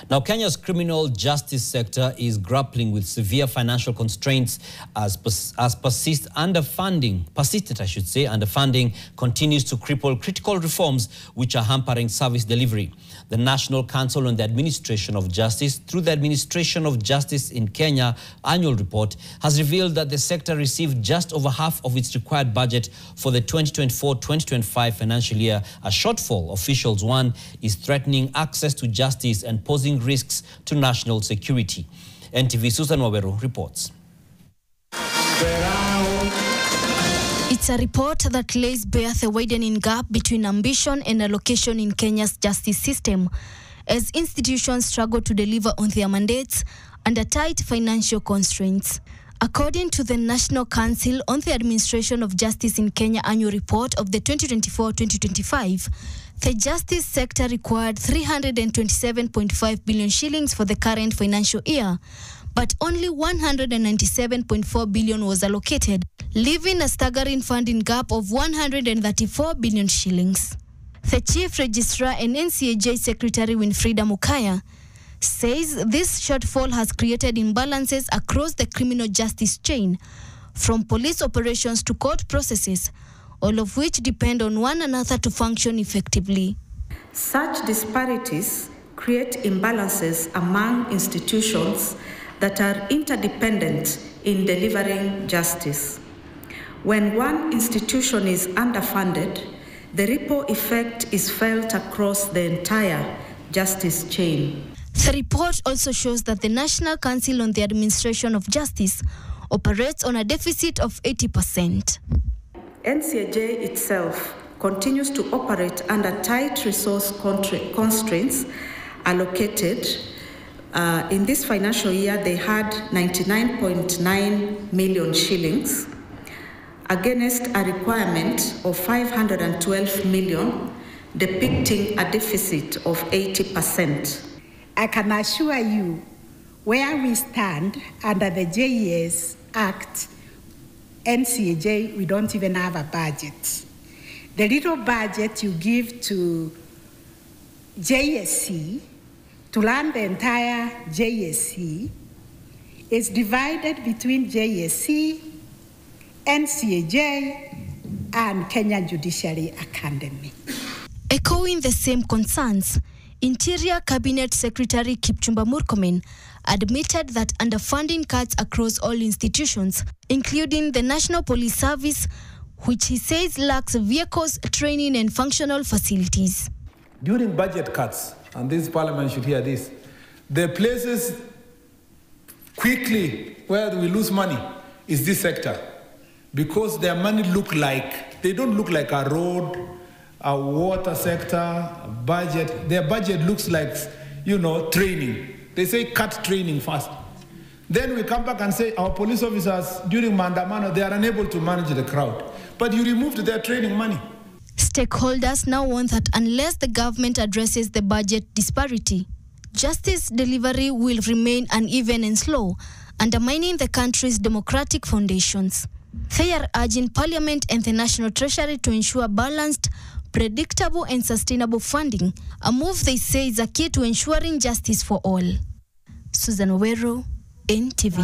Now, Kenya's criminal justice sector is grappling with severe financial constraints as persistent underfunding continues to cripple critical reforms which are hampering service delivery. The National Council on the Administration of Justice, through the Administration of Justice in Kenya annual report, has revealed that the sector received just over half of its required budget for the 2024-2025 financial year. A shortfall, officials warn, is threatening access to justice and posing risks to national security. NTV Susan Waweru reports. It's a report that lays bare the widening gap between ambition and allocation in Kenya's justice system as institutions struggle to deliver on their mandates under tight financial constraints. According to the National Council on the Administration of Justice in Kenya annual report of the 2024-2025, the justice sector required 327.5 billion shillings for the current financial year, but only 197.4 billion was allocated, leaving a staggering funding gap of 134 billion shillings. The Chief Registrar and NCAJ Secretary Winfrida Mukaya says this shortfall has created imbalances across the criminal justice chain, from police operations to court processes, all of which depend on one another to function effectively. Such disparities create imbalances among institutions that are interdependent in delivering justice. When one institution is underfunded, the ripple effect is felt across the entire justice chain. The report also shows that the National Council on the Administration of Justice operates on a deficit of 80%. NCAJ itself continues to operate under tight resource constraints allocated. In this financial year, they had 99.9 million shillings against a requirement of 512 million, depicting a deficit of 80%. I can assure you, where we stand under the JES Act, NCAJ, we don't even have a budget. The little budget you give to JSC to run the entire JSC is divided between JSC, NCAJ, and Kenya Judiciary Academy. Echoing the same concerns, Interior Cabinet Secretary Kipchumba Murkomen admitted that underfunding cuts across all institutions, including the National Police Service, which he says lacks vehicles, training, and functional facilities. During budget cuts, and this parliament should hear this, the places quickly where we lose money is this sector, because their money they don't look like a road, a water sector, a budget. Their budget looks like, training. They say cut training first. Then we come back and say our police officers during Maandamano, they are unable to manage the crowd. But you removed their training money. Stakeholders now want that unless the government addresses the budget disparity, justice delivery will remain uneven and slow, undermining the country's democratic foundations. They are urging Parliament and the National Treasury to ensure balanced, predictable and sustainable funding, a move they say is a key to ensuring justice for all. Susan Waweru, NTV.